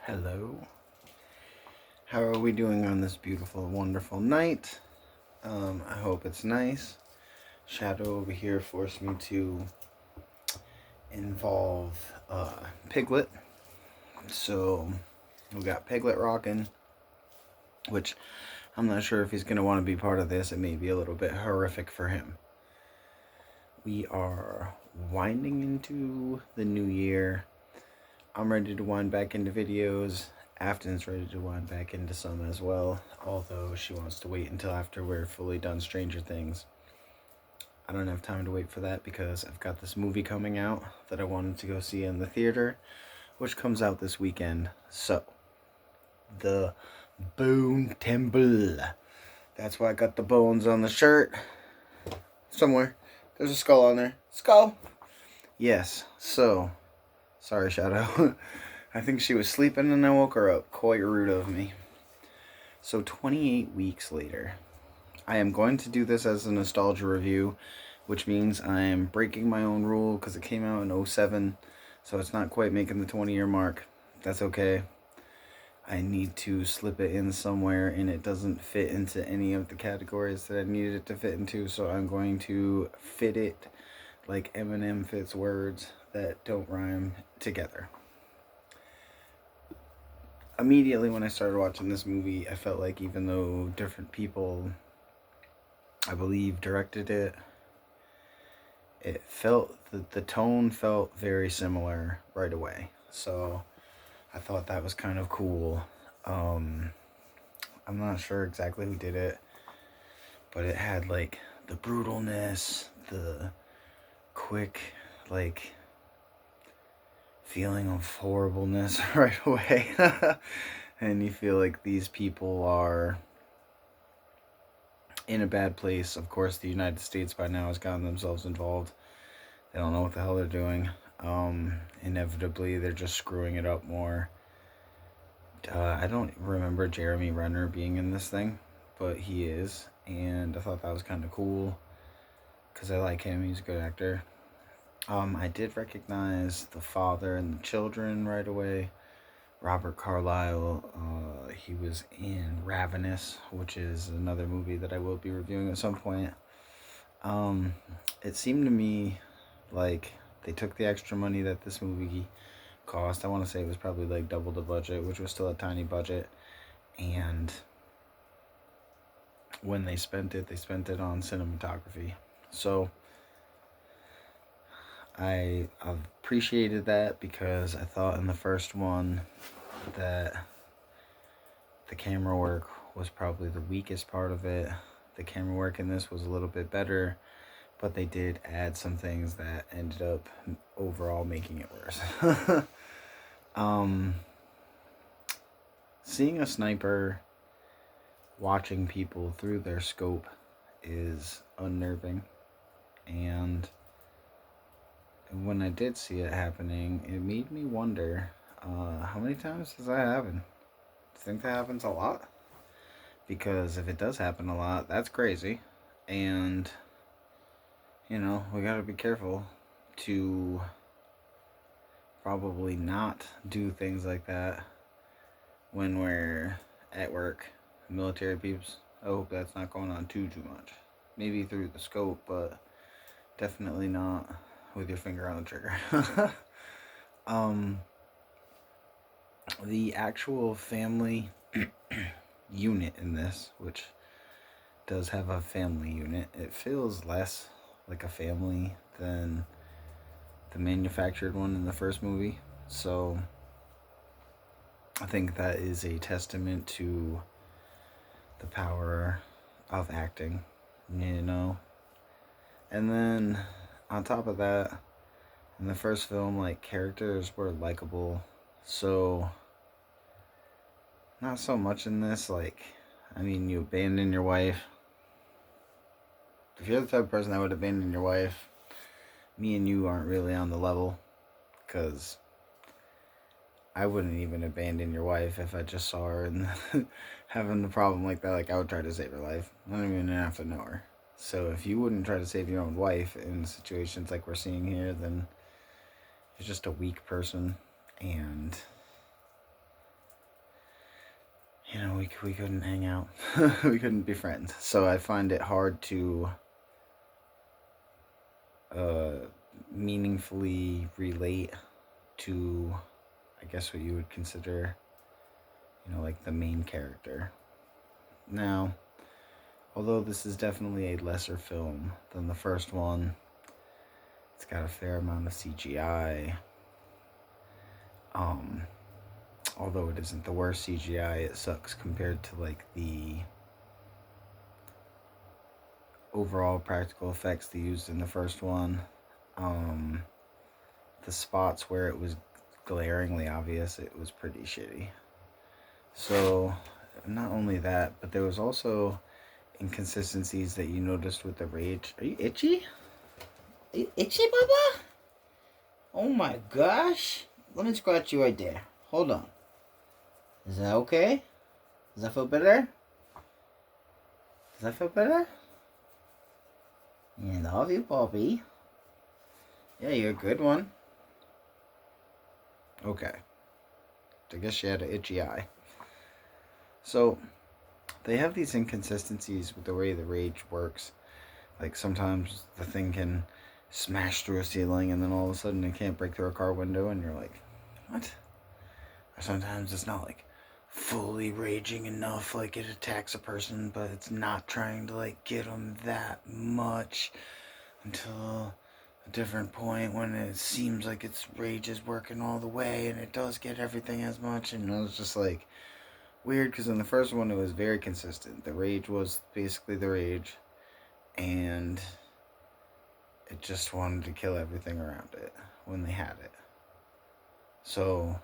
Hello. How are we doing on this beautiful, wonderful night? I hope it's nice. Shadow over here forced me to involve Piglet. So we got Piglet rocking, which I'm not sure if he's going to want to be part of this. It may be a little bit horrific for him. We are winding into the new year. I'm ready to wind back into videos. Afton's ready to wind back into some as well, although she wants to wait until after we're fully done Stranger Things. I don't have time to wait for that because I've got this movie coming out that I wanted to go see in the theater, which comes out this weekend. So, The Bone Temple. That's why I got the bones on the shirt. Somewhere. There's a skull on there. Skull! Yes, so, sorry, Shadow. I think she was sleeping and I woke her up. Quite rude of me. So 28 weeks later, I am going to do this as a nostalgia review, which means I am breaking my own rule because it came out in 2007, so it's not quite making the 20-year mark. That's okay. I need to slip it in somewhere and it doesn't fit into any of the categories that I needed it to fit into, so I'm going to fit it like Eminem fits words that don't rhyme together. Immediately when I started watching this movie, I felt like even though different people, I believe, directed it, it felt, the tone felt very similar right away. So I thought that was kind of cool. I'm not sure exactly who did it, but it had like the brutalness, the quick, like, feeling of horribleness right away. And you feel like these people are in a bad place. Of course, the United States by now has gotten themselves involved. They don't know what the hell they're doing. Inevitably, they're just screwing it up more. I don't remember Jeremy Renner being in this thing, but he is, and I thought that was kind of cool because I like him. He's a good actor. I did recognize the father and the children right away. Robert Carlyle, he was in Ravenous, which is another movie that I will be reviewing at some point. It seemed to me like they took the extra money that this movie cost. I want to say it was probably like double the budget, which was still a tiny budget. And when they spent it on cinematography. So I appreciated that because I thought in the first one that the camera work was probably the weakest part of it. The camera work in this was a little bit better, but they did add some things that ended up overall making it worse. Seeing a sniper watching people through their scope is unnerving, and when I did see it happening, it made me wonder, how many times does that happen? Do you think that happens a lot? Because if it does happen a lot, that's crazy, and we gotta be careful to probably not do things like that when we're at work. Military peeps, I hope that's not going on too much. Maybe through the scope, but definitely not with your finger on the trigger. The actual family unit in this, which does have a family unit, it feels less like a family than the manufactured one in the first movie. So I think that is a testament to the power of acting, And then on top of that, in the first film, like, characters were likable. So not so much in this. Like, I mean, you abandon your wife. If you're the type of person that would abandon your wife, me and you aren't really on the level, because I wouldn't even abandon your wife if I just saw her and having a problem like that. Like, I would try to save her life. I don't even have to know her. So if you wouldn't try to save your own wife in situations like we're seeing here, then you're just a weak person. And we couldn't hang out. We couldn't be friends. So I find it hard to meaningfully relate to, I guess, what you would consider, like the main character. Now, although this is definitely a lesser film than the first one, it's got a fair amount of CGI. Although it isn't the worst CGI, it sucks compared to like the overall practical effects they used in the first one. The spots where it was glaringly obvious, it was pretty shitty. So, not only that, but there was also inconsistencies that you noticed with the rage. Are you itchy? Are you itchy, Bubba? Oh my gosh. Let me scratch you right there. Hold on. Is that okay? Does that feel better? Does that feel better? I love you, Bobby. Yeah, you're a good one. Okay. I guess she had an itchy eye. So, they have these inconsistencies with the way the rage works. Like, sometimes the thing can smash through a ceiling and then all of a sudden it can't break through a car window and you're like, what? Or sometimes it's not like fully raging enough, like it attacks a person, but it's not trying to like get them that much until a different point when it seems like its rage is working all the way and it does get everything as much. And it was just like weird, because in the first one it was very consistent. The rage was basically the rage, and it just wanted to kill everything around it when they had it. So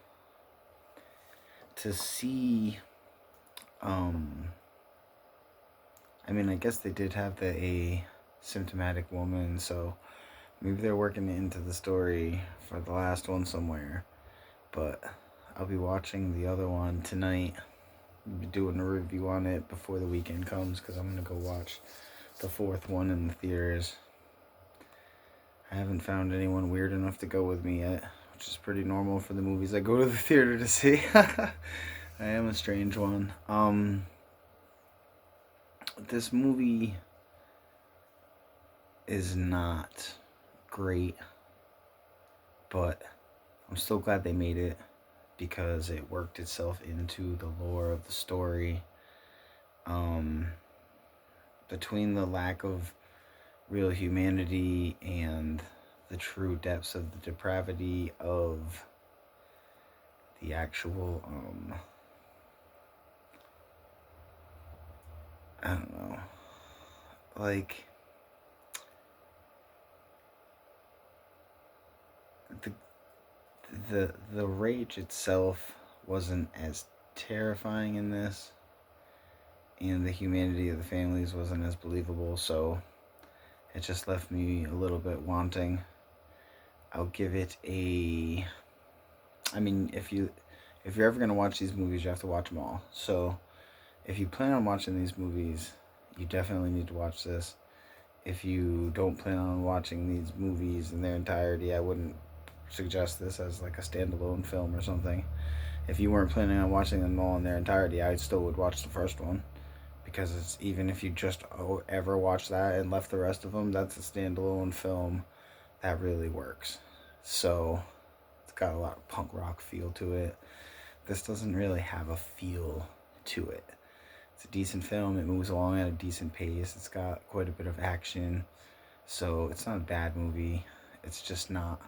to see, I mean, I guess they did have a symptomatic woman, so maybe they're working it into the story for the last one somewhere. But I'll be watching the other one tonight. I'll be doing a review on it before the weekend comes, because I'm going to go watch the fourth one in the theaters. I haven't found anyone weird enough to go with me yet, which is pretty normal for the movies I go to the theater to see. I am a strange one. This movie is not great, but I'm still glad they made it, because it worked itself into the lore of the story. Between the lack of real humanity and the true depths of the depravity of the actual, I don't know, like, the rage itself wasn't as terrifying in this, and the humanity of the families wasn't as believable, so it just left me a little bit wanting. I'll give it a, I mean, if you're ever going to watch these movies, you have to watch them all. So if you plan on watching these movies, you definitely need to watch this. If you don't plan on watching these movies in their entirety, I wouldn't suggest this as like a standalone film or something. If you weren't planning on watching them all in their entirety, I still would watch the first one, because it's, even if you just ever watch that and left the rest of them, that's a standalone film that really works. So it's got a lot of punk rock feel to it. This doesn't really have a feel to it. It's a decent film. It moves along at a decent pace. It's got quite a bit of action. So it's not a bad movie. It's just not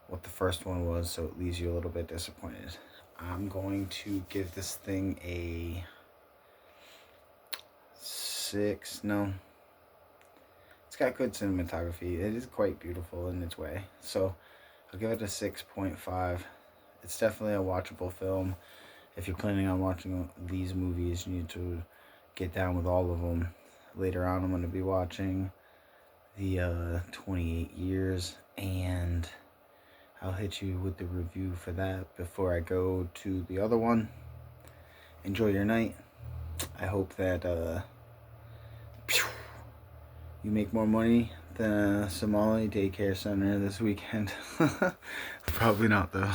what the first one was, so it leaves you a little bit disappointed. I'm going to give this thing a 6. No. It's got good cinematography. It is quite beautiful in its way. So I'll give it a 6.5. It's definitely a watchable film. If you're planning on watching these movies, you need to get down with all of them. Later on, I'm going to be watching the 28 Years, and I'll hit you with the review for that before I go to the other one. Enjoy your night. I hope that you make more money than a Somali daycare center this weekend. Probably not, though.